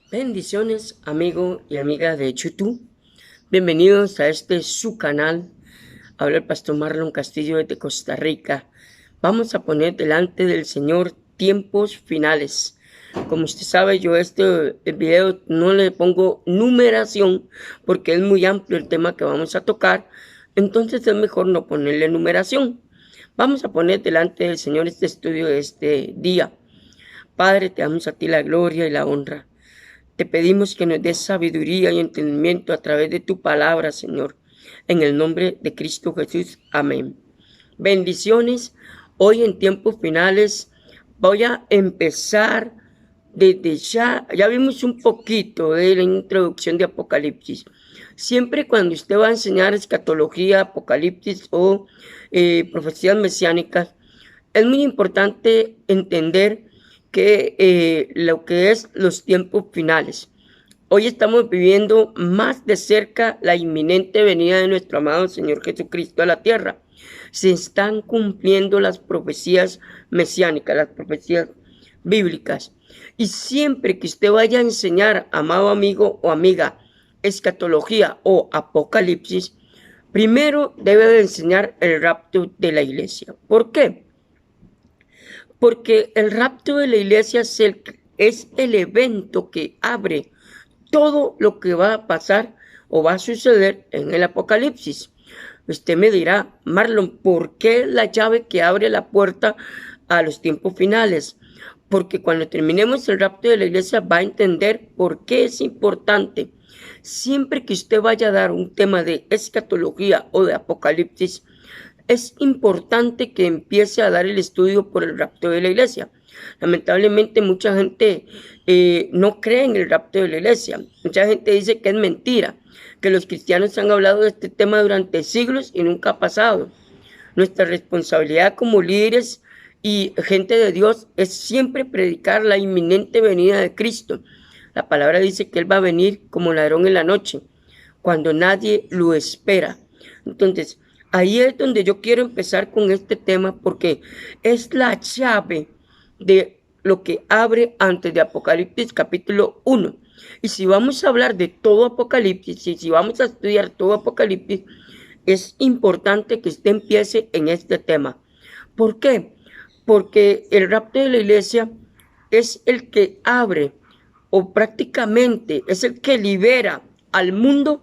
Bendiciones, amigo y amiga de YouTube. Bienvenidos a su canal. Habla el pastor Marlon Castillo desde Costa Rica. Vamos a poner delante del Señor tiempos finales. Como usted sabe, yo el video no le pongo numeración porque es muy amplio el tema que vamos a tocar. Entonces es mejor no ponerle numeración. Vamos a poner delante del Señor este estudio de este día. Padre, te damos a ti la gloria y la honra. Te pedimos que nos des sabiduría y entendimiento a través de tu palabra, Señor. En el nombre de Cristo Jesús. Amén. Bendiciones. Hoy en tiempos finales voy a empezar desde ya. Ya vimos un poquito de la introducción de Apocalipsis. Siempre cuando usted va a enseñar escatología, Apocalipsis o profecías mesiánicas, es muy importante entender que lo que es los tiempos finales. Hoy estamos viviendo más de cerca la inminente venida de nuestro amado Señor Jesucristo a la tierra. Se están cumpliendo las profecías mesiánicas, las profecías bíblicas. Y siempre que usted vaya a enseñar, amado amigo o amiga, escatología o apocalipsis, primero debe de enseñar el rapto de la iglesia. ¿Por qué? Porque el rapto de la iglesia es el evento que abre todo lo que va a pasar o va a suceder en el Apocalipsis. Usted me dirá, Marlon, ¿por qué la llave que abre la puerta a los tiempos finales? Porque cuando terminemos el rapto de la iglesia va a entender por qué es importante. Siempre que usted vaya a dar un tema de escatología o de apocalipsis, es importante que empiece a dar el estudio por el rapto de la iglesia. Lamentablemente mucha gente no cree en el rapto de la iglesia. Mucha gente dice que es mentira, que los cristianos han hablado de este tema durante siglos y nunca ha pasado. Nuestra responsabilidad como líderes y gente de Dios es siempre predicar la inminente venida de Cristo. La palabra dice que Él va a venir como ladrón en la noche, cuando nadie lo espera. Entonces, ahí es donde yo quiero empezar con este tema porque es la llave de lo que abre antes de Apocalipsis capítulo 1. Y si vamos a hablar de todo Apocalipsis, y si vamos a estudiar todo Apocalipsis, es importante que usted empiece en este tema. ¿Por qué? Porque el rapto de la iglesia es el que abre o prácticamente es el que libera al mundo,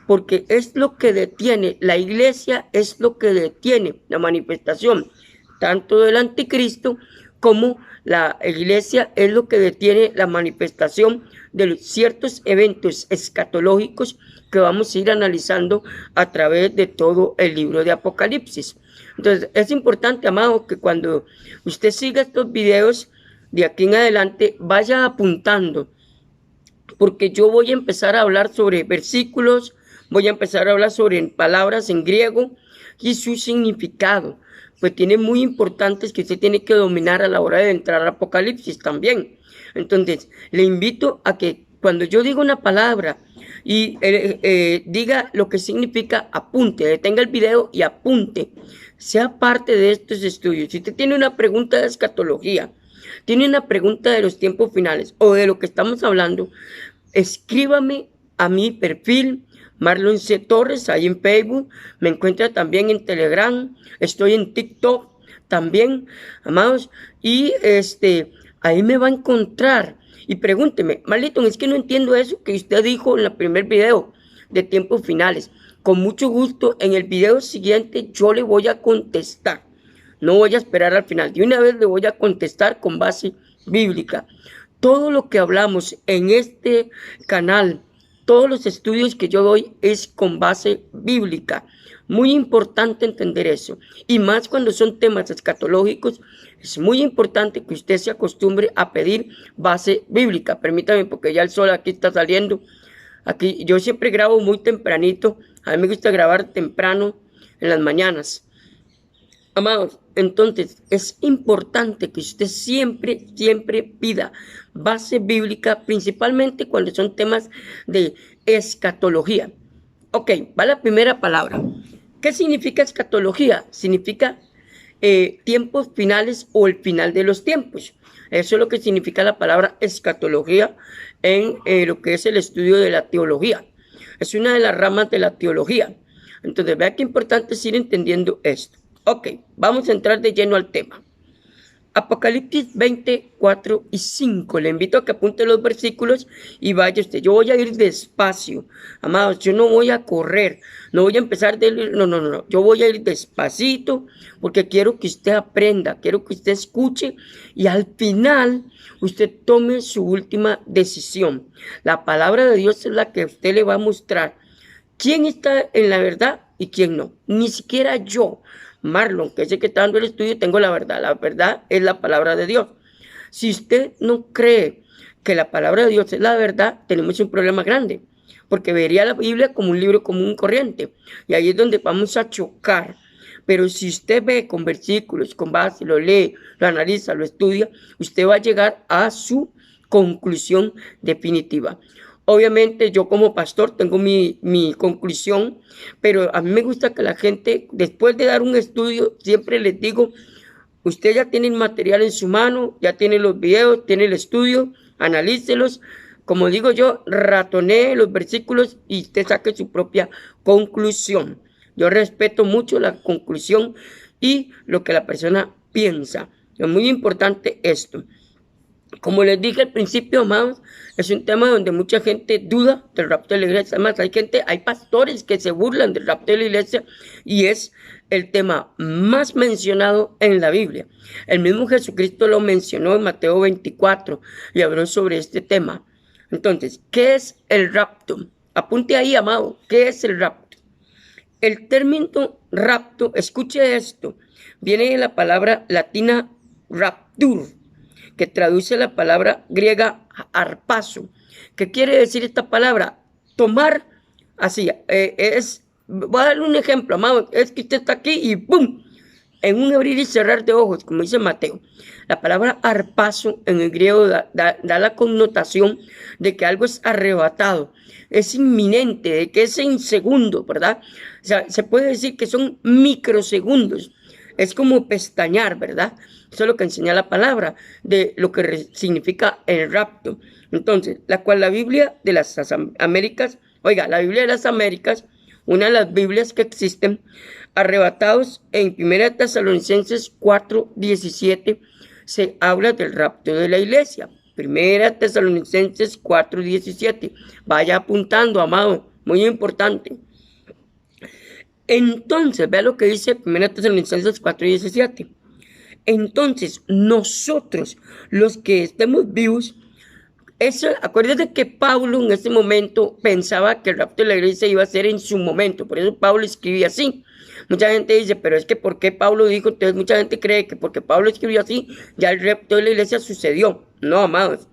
porque es lo que detiene, la iglesia es lo que detiene la manifestación tanto del anticristo como la iglesia es lo que detiene la manifestación de ciertos eventos escatológicos que vamos a ir analizando a través de todo el libro de Apocalipsis. Entonces es importante, amado, que cuando usted siga estos videos de aquí en adelante vaya apuntando, porque yo voy a empezar a hablar sobre versículos, voy a empezar a hablar sobre palabras en griego y su significado. Pues tiene muy importantes que usted tiene que dominar a la hora de entrar a Apocalipsis también. Entonces, le invito a que cuando yo diga una palabra y diga lo que significa, apunte, detenga el video y apunte. Sea parte de estos estudios. Si usted tiene una pregunta de escatología, tiene una pregunta de los tiempos finales o de lo que estamos hablando, escríbame a mi perfil Marlon C. Torres, ahí en Facebook, me encuentra también en Telegram, estoy en TikTok también, amados, y ahí me va a encontrar. Y pregúnteme, Marlon, es que no entiendo eso que usted dijo en el primer video de tiempos finales. Con mucho gusto, en el video siguiente yo le voy a contestar. No voy a esperar al final. De una vez le voy a contestar con base bíblica. Todo lo que hablamos en este canal, todos los estudios que yo doy es con base bíblica. Muy importante entender eso. Y más cuando son temas escatológicos, es muy importante que usted se acostumbre a pedir base bíblica. Permítame, porque ya el sol aquí está saliendo. Aquí yo siempre grabo muy tempranito. A mí me gusta grabar temprano en las mañanas. Amados, entonces es importante que usted siempre pida base bíblica, principalmente cuando son temas de escatología. Ok, va la primera palabra. ¿Qué significa escatología? Significa tiempos finales o el final de los tiempos. Eso es lo que significa la palabra escatología en lo que es el estudio de la teología. Es una de las ramas de la teología. Entonces, vea qué importante es ir entendiendo esto. Ok, vamos a entrar de lleno al tema. Apocalipsis 20, 4 y 5. Le invito a que apunte los versículos y vaya usted. Yo voy a ir despacio, amados. Yo no voy a correr. No voy a empezar de... No. Yo voy a ir despacito porque quiero que usted aprenda. Quiero que usted escuche y al final usted tome su última decisión. La palabra de Dios es la que usted le va a mostrar quién está en la verdad y quién no. Ni siquiera yo, Marlon, que es el que está dando el estudio, tengo la verdad. La verdad es la palabra de Dios. Si usted no cree que la palabra de Dios es la verdad, tenemos un problema grande, porque vería la Biblia como un libro común y corriente, y ahí es donde vamos a chocar. Pero si usted ve con versículos, con base, lo lee, lo analiza, lo estudia, usted va a llegar a su conclusión definitiva. Obviamente yo como pastor tengo mi conclusión, pero a mí me gusta que la gente, después de dar un estudio, siempre les digo, usted ya tiene el material en su mano, ya tiene los videos, tiene el estudio, analícelos. Como digo yo, ratonee los versículos y usted saque su propia conclusión. Yo respeto mucho la conclusión y lo que la persona piensa. Es muy importante esto. Como les dije al principio, amados, es un tema donde mucha gente duda del rapto de la iglesia. Además, hay pastores que se burlan del rapto de la iglesia y es el tema más mencionado en la Biblia. El mismo Jesucristo lo mencionó en Mateo 24 y habló sobre este tema. Entonces, ¿qué es el rapto? Apunte ahí, amado, ¿qué es el rapto? El término rapto, escuche esto, viene de la palabra latina raptur, que traduce la palabra griega harpazo. ¿Qué quiere decir esta palabra? Tomar, así, voy a darle un ejemplo, amado, es que usted está aquí y ¡pum! En un abrir y cerrar de ojos, como dice Mateo. La palabra harpazo en el griego da la connotación de que algo es arrebatado, es inminente, de que es en segundos, ¿verdad? O sea, se puede decir que son microsegundos. Es como pestañear, ¿verdad? Eso es lo que enseña la palabra de lo que significa el rapto. Entonces, la Biblia de las Américas, la Biblia de las Américas, una de las Biblias que existen, arrebatados en 1 Tesalonicenses 4:17, se habla del rapto de la iglesia. 1 Tesalonicenses 4:17. Vaya apuntando, amado, muy importante. Entonces, vea lo que dice 1 Tesalonicenses 4:17. Entonces, nosotros, los que estemos vivos, acuérdense que Pablo en ese momento pensaba que el rapto de la iglesia iba a ser en su momento, por eso Pablo escribía así. Mucha gente dice, pero es que ¿por qué Pablo dijo? Entonces mucha gente cree que porque Pablo escribió así, ya el rapto de la iglesia sucedió. No, amados.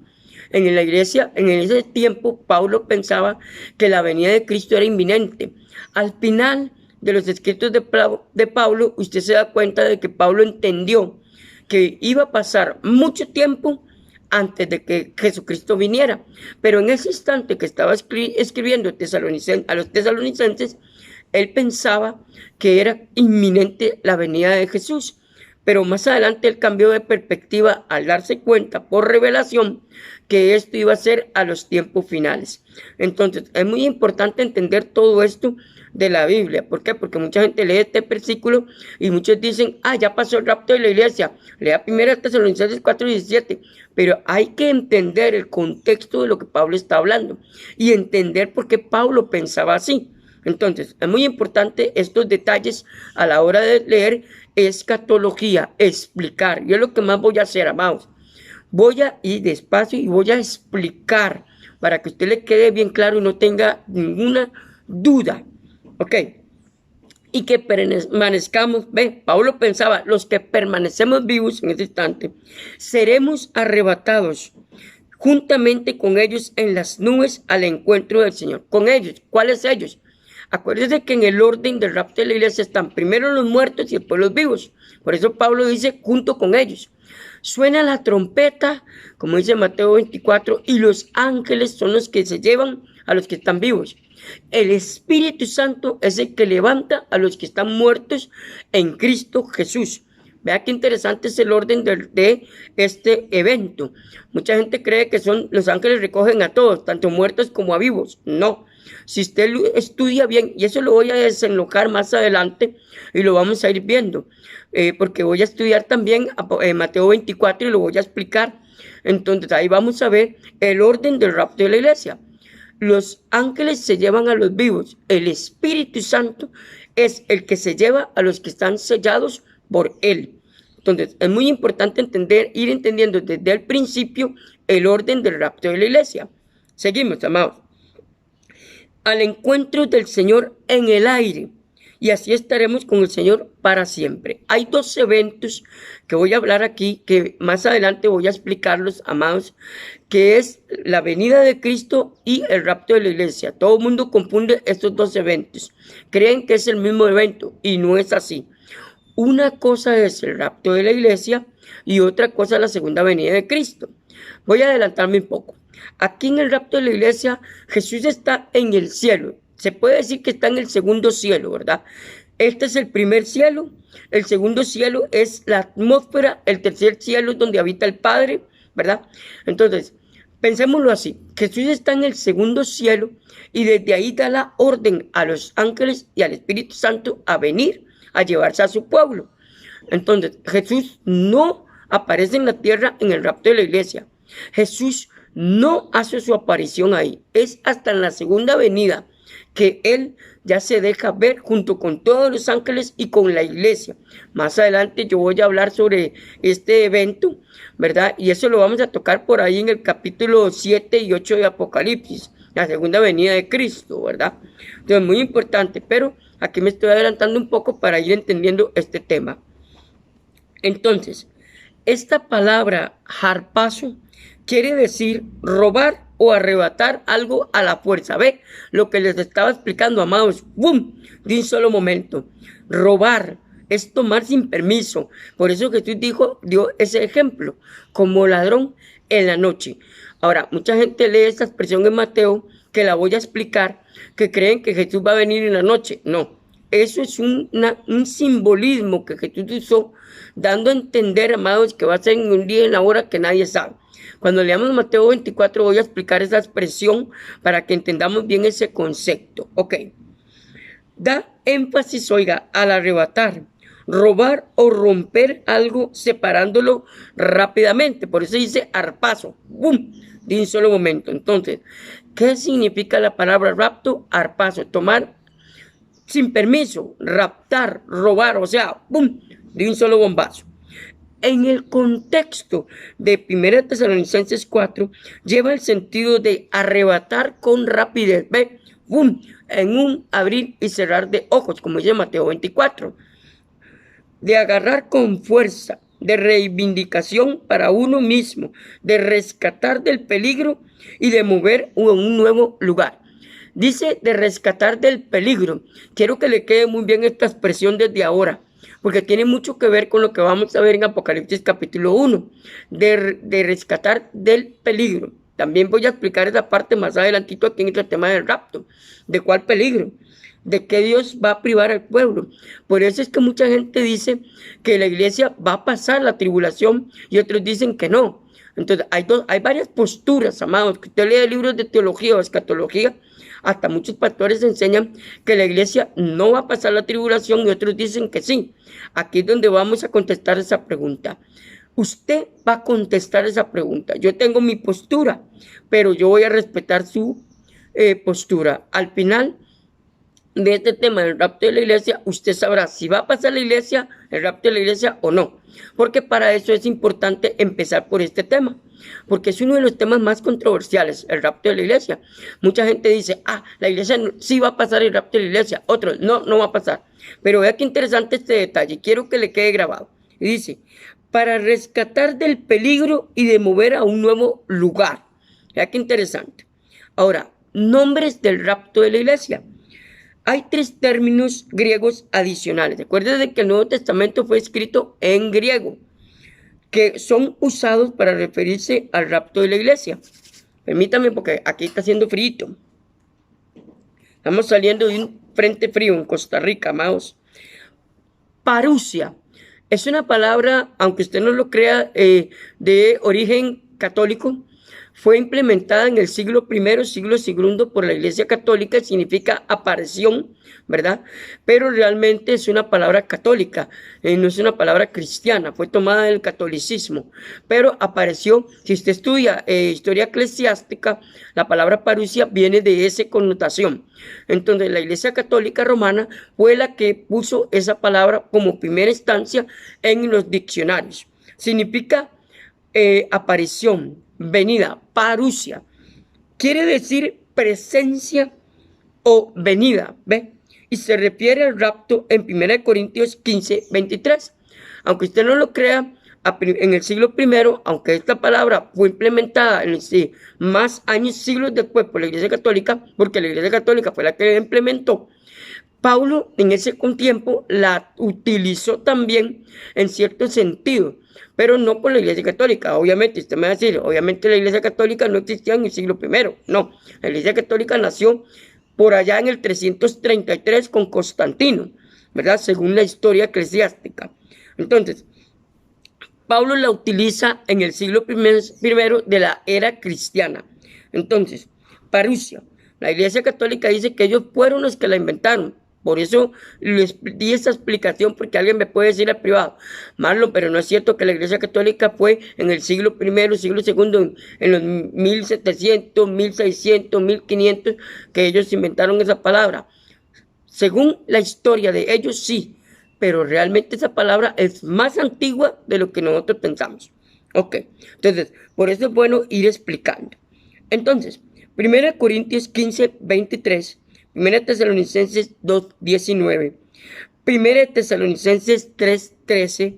En la iglesia, en ese tiempo, Pablo pensaba que la venida de Cristo era inminente. Al final de los escritos de Pablo, usted se da cuenta de que Pablo entendió que iba a pasar mucho tiempo antes de que Jesucristo viniera. Pero en ese instante que estaba escribiendo a los tesalonicenses, él pensaba que era inminente la venida de Jesús. Pero más adelante él cambió de perspectiva al darse cuenta por revelación que esto iba a ser a los tiempos finales. Entonces es muy importante entender todo esto de la Biblia. ¿Por qué? Porque mucha gente lee este versículo y muchos dicen, ya pasó el rapto de la iglesia. Lea 1 Tesalonicenses 4:17. Pero hay que entender el contexto de lo que Pablo está hablando y entender por qué Pablo pensaba así. Entonces, es muy importante estos detalles a la hora de leer escatología, explicar. Yo es lo que más voy a hacer, amados. Voy a ir despacio y voy a explicar para que a usted le quede bien claro y no tenga ninguna duda. ¿Ok? Y que permanezcamos, Pablo pensaba, los que permanecemos vivos en este instante, seremos arrebatados juntamente con ellos en las nubes al encuentro del Señor. Con ellos, ¿cuáles ellos? Acuérdense que en el orden del rapto de la iglesia están primero los muertos y después los vivos. Por eso Pablo dice, junto con ellos. Suena la trompeta, como dice Mateo 24, y los ángeles son los que se llevan a los que están vivos. El Espíritu Santo es el que levanta a los que están muertos en Cristo Jesús. Vea qué interesante es el orden de este evento. Mucha gente cree que son los ángeles recogen a todos, tanto muertos como a vivos. No. Si usted estudia bien, y eso lo voy a desenlocar más adelante y lo vamos a ir viendo, porque voy a estudiar también Mateo 24 y lo voy a explicar. Entonces ahí vamos a ver el orden del rapto de la iglesia. Los ángeles se llevan a los vivos. El Espíritu Santo es el que se lleva a los que están sellados por él. Entonces, es muy importante ir entendiendo desde el principio el orden del rapto de la iglesia. Seguimos, amados. Al encuentro del Señor en el aire. Y así estaremos con el Señor para siempre. Hay dos eventos que voy a hablar aquí, que más adelante voy a explicarlos, amados, que es la venida de Cristo y el rapto de la iglesia. Todo el mundo confunde estos dos eventos. Creen que es el mismo evento y no es así. Una cosa es el rapto de la iglesia y otra cosa la segunda venida de Cristo. Voy a adelantarme un poco. Aquí en el rapto de la iglesia, Jesús está en el cielo. Se puede decir que está en el segundo cielo, ¿verdad? Este es el primer cielo. El segundo cielo es la atmósfera. El tercer cielo es donde habita el Padre, ¿verdad? Entonces, pensémoslo así. Jesús está en el segundo cielo y desde ahí da la orden a los ángeles y al Espíritu Santo a venir a llevarse a su pueblo. Entonces, Jesús no aparece en la tierra en el rapto de la iglesia. Jesús no hace su aparición ahí. Es hasta en la segunda venida que él ya se deja ver junto con todos los ángeles y con la iglesia. Más adelante yo voy a hablar sobre este evento, ¿verdad? Y eso lo vamos a tocar por ahí en el capítulo 7 y 8 de Apocalipsis, la segunda venida de Cristo, ¿verdad? Entonces, muy importante, pero aquí me estoy adelantando un poco para ir entendiendo este tema. Entonces, esta palabra harpazo quiere decir robar o arrebatar algo a la fuerza. ¿Ve? Lo que les estaba explicando, amados. ¡Bum! De un solo momento. Robar es tomar sin permiso. Por eso Jesús dio ese ejemplo, como ladrón en la noche. Ahora, mucha gente lee esta expresión en Mateo, que la voy a explicar, que creen que Jesús va a venir en la noche. No, eso es un simbolismo que Jesús usó, dando a entender, amados, que va a ser en un día y en la hora que nadie sabe. Cuando leamos Mateo 24 voy a explicar esa expresión para que entendamos bien ese concepto. Ok. Da énfasis, oiga, al arrebatar, robar o romper algo separándolo rápidamente. Por eso dice harpazo. ¡Bum! De un solo momento. Entonces, ¿qué significa la palabra rapto? Harpazo. Tomar sin permiso, raptar, robar, o sea, ¡bum! De un solo bombazo. En el contexto de 1 Tesalonicenses 4, lleva el sentido de arrebatar con rapidez, ¿ve? ¡Bum! En un abrir y cerrar de ojos, como dice Mateo 24. De agarrar con fuerza, de reivindicación para uno mismo, de rescatar del peligro y de mover a un nuevo lugar. Dice de rescatar del peligro. Quiero que le quede muy bien esta expresión desde ahora, porque tiene mucho que ver con lo que vamos a ver en Apocalipsis capítulo 1, de rescatar del peligro. También voy a explicar esa parte más adelantito aquí en este tema del rapto. ¿De cuál peligro? ¿De qué Dios va a privar al pueblo? Por eso es que mucha gente dice que la iglesia va a pasar la tribulación y otros dicen que no. Entonces hay varias posturas, amados, que usted lee libros de teología o escatología. Hasta muchos pastores enseñan que la iglesia no va a pasar la tribulación y otros dicen que sí. Aquí es donde vamos a contestar esa pregunta. Usted va a contestar esa pregunta. Yo tengo mi postura, pero yo voy a respetar su postura. Al final de este tema del rapto de la iglesia, usted sabrá si va a pasar el rapto de la iglesia o no. Porque para eso es importante empezar por este tema. Porque es uno de los temas más controversiales, el rapto de la iglesia. Mucha gente dice, la iglesia sí va a pasar el rapto de la iglesia. Otros, no va a pasar. Pero vea qué interesante este detalle. Quiero que le quede grabado. Y dice, para rescatar del peligro y de mover a un nuevo lugar. Vea qué interesante. Ahora, nombres del rapto de la iglesia. Hay 3 términos griegos adicionales. Recuerden que el Nuevo Testamento fue escrito en griego, que son usados para referirse al rapto de la iglesia. Permítame porque aquí está haciendo frío. Estamos saliendo de un frente frío en Costa Rica, amados. Parusia Es una palabra, aunque usted no lo crea, de origen católico. Fue implementada en el siglo I, siglo II por la Iglesia Católica, significa aparición, ¿verdad? Pero realmente es una palabra católica, no es una palabra cristiana, fue tomada del catolicismo, pero apareció, si usted estudia historia eclesiástica, la palabra parusia viene de esa connotación. Entonces la Iglesia Católica Romana fue la que puso esa palabra como primera instancia en los diccionarios. Significa aparición, venida, parusia. Quiere decir presencia o venida, ¿ve? Y se refiere al rapto en 1 Corintios 15, 23. Aunque usted no lo crea, en el siglo I, aunque esta palabra fue implementada en más años, siglos después por la Iglesia Católica, porque la Iglesia Católica fue la que la implementó, Pablo en ese tiempo la utilizó también en cierto sentido, pero no por la Iglesia Católica. Obviamente, usted me va a decir, obviamente la Iglesia Católica no existía en el siglo I. No, la Iglesia Católica nació por allá en el 333 con Constantino, ¿verdad? Según la historia eclesiástica. Entonces, Pablo la utiliza en el siglo I de la era cristiana. Entonces, parusia. La Iglesia Católica dice que ellos fueron los que la inventaron. Por eso les di esa explicación, porque alguien me puede decir al privado, Marlon, pero no es cierto que la Iglesia Católica fue en el siglo I, siglo II, en los 1700, 1600, 1500, que ellos inventaron esa palabra. Según la historia de ellos, sí, pero realmente esa palabra es más antigua de lo que nosotros pensamos. Ok, entonces, por eso es bueno ir explicando. Entonces, 1 Corintios 15, 23, 1 Tesalonicenses 2, 19, 1 Tesalonicenses 3, 13,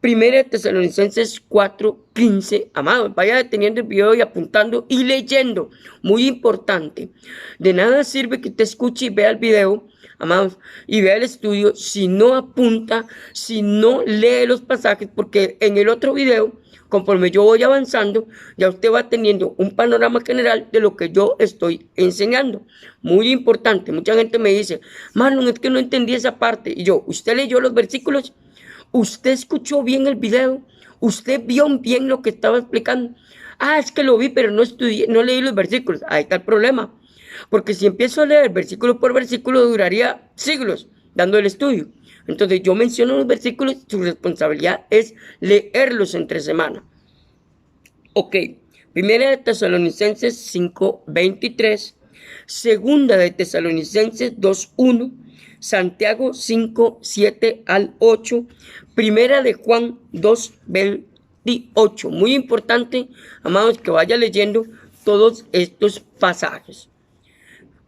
1 Tesalonicenses 4, 15. Amados, vaya deteniendo el video y apuntando y leyendo. Muy importante. De nada sirve que usted escuche y vea el video, amados, y vea el estudio si no apunta, si no lee los pasajes, porque en el otro video, conforme yo voy avanzando, ya usted va teniendo un panorama general de lo que yo estoy enseñando. Muy importante. Mucha gente me dice, Marlon, es que no entendí esa parte. Y yo, ¿usted leyó los versículos? ¿Usted escuchó bien el video? ¿Usted vio bien lo que estaba explicando? Ah, es que lo vi, pero no estudié, no leí los versículos. Ahí está el problema. Porque si empiezo a leer versículo por versículo, duraría siglos dando el estudio. Entonces yo menciono los versículos, su responsabilidad es leerlos entre semana. Ok, Primera de Tesalonicenses 5, 23, Segunda de Tesalonicenses 2, 1, Santiago 5, 7 al 8, Primera de Juan 2, 28. Muy importante, amados, que vaya leyendo todos estos pasajes.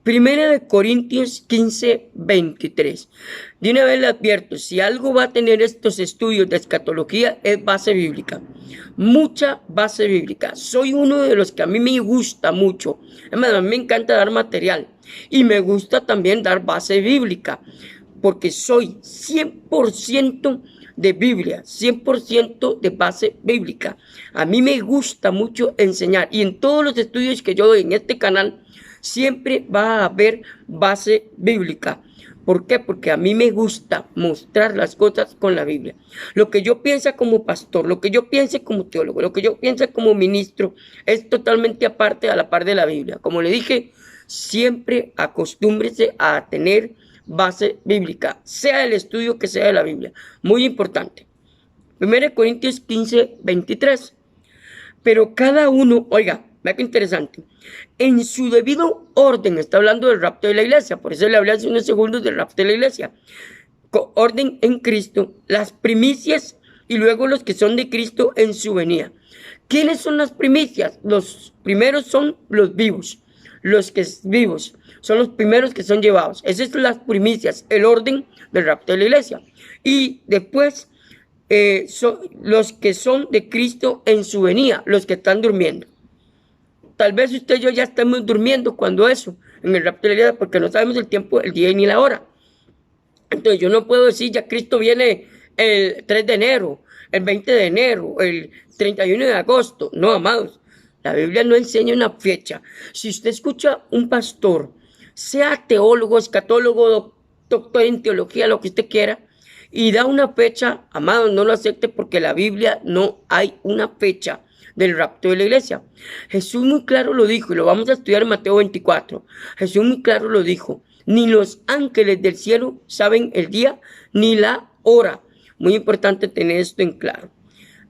Primera de Corintios 15, 23. De una vez le advierto, si algo va a tener estos estudios de escatología es base bíblica. Mucha base bíblica. Soy uno de los que a mí me gusta mucho. Además, a mí me encanta dar material. Y me gusta también dar base bíblica. Porque soy 100% de Biblia, 100% de base bíblica. A mí me gusta mucho enseñar. Y en todos los estudios que yo doy en este canal, siempre va a haber base bíblica. ¿Por qué? Porque a mí me gusta mostrar las cosas con la Biblia. Lo que yo piense como pastor, lo que yo piense como teólogo, lo que yo piense como ministro, es totalmente aparte, a la par de la Biblia. Como le dije, siempre acostúmbrese a tener base bíblica, sea el estudio que sea de la Biblia. Muy importante. 1 Corintios 15, 23. Pero cada uno, oiga, vea qué interesante, en su debido orden, está hablando del rapto de la iglesia, por eso le hablé hace unos segundos del rapto de la iglesia, orden en Cristo, las primicias y luego los que son de Cristo en su venida. ¿Quiénes son las primicias? Los primeros son los vivos, los que vivos son los primeros que son llevados. Esas son las primicias, el orden del rapto de la iglesia. Y después son los que son de Cristo en su venida, los que están durmiendo. Tal vez usted y yo ya estemos durmiendo cuando eso, en el rapto de la iglesia, porque no sabemos el tiempo, el día ni la hora. Entonces yo no puedo decir ya Cristo viene el 3 de enero, el 20 de enero, el 31 de agosto. No, amados, la Biblia no enseña una fecha. Si usted escucha un pastor, sea teólogo, escatólogo, doctor en teología, lo que usted quiera, y da una fecha, amados, no lo acepte porque en la Biblia no hay una fecha del rapto de la iglesia. Jesús muy claro lo dijo, y lo vamos a estudiar en Mateo 24. Jesús muy claro lo dijo, ni los ángeles del cielo saben el día ni la hora. Muy importante tener esto en claro.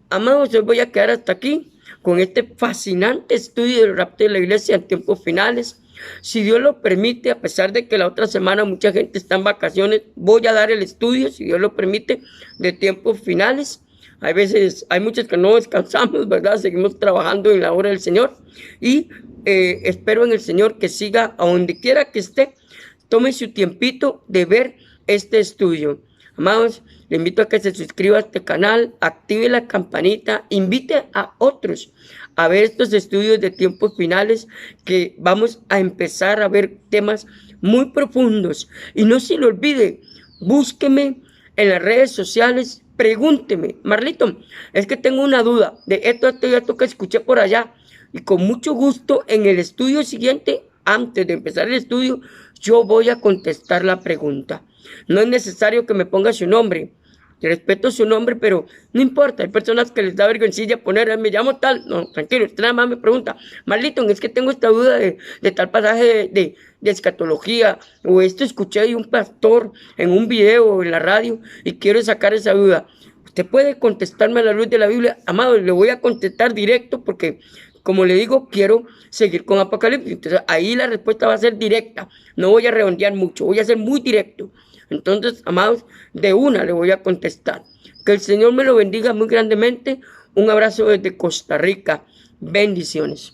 Amados, hoy voy a quedar hasta aquí con este fascinante estudio del rapto de la iglesia en tiempos finales. Si Dios lo permite, a pesar de que la otra semana mucha gente está en vacaciones, voy a dar el estudio, si Dios lo permite, de tiempos finales. Hay veces, hay muchos que no descansamos, ¿verdad? Seguimos trabajando en la obra del Señor y espero en el Señor que siga a donde quiera que esté. Tome su tiempito de ver este estudio. Amados, le invito a que se suscriba a este canal, active la campanita, invite a otros a ver estos estudios de tiempos finales que vamos a empezar a ver temas muy profundos. Y no se le olvide, búsqueme en las redes sociales, pregúnteme, Marlito, es que tengo una duda de esto y esto que escuché por allá. Y con mucho gusto en el estudio siguiente, antes de empezar el estudio, yo voy a contestar la pregunta. No es necesario que me ponga su nombre. Respeto su nombre, pero no importa. Hay personas que les da vergüenza poner, me llamo tal. No, tranquilo, usted nada más me pregunta, Marlito, es que tengo esta duda de tal pasaje de escatología, o esto escuché de un pastor en un video en la radio y quiero sacar esa duda. Usted puede contestarme a la luz de la Biblia, amado, le voy a contestar directo porque, como le digo, quiero seguir con Apocalipsis. Entonces, ahí la respuesta va a ser directa. No voy a redondear mucho, voy a ser muy directo. Entonces, amados, de una le voy a contestar. Que el Señor me lo bendiga muy grandemente. Un abrazo desde Costa Rica. Bendiciones.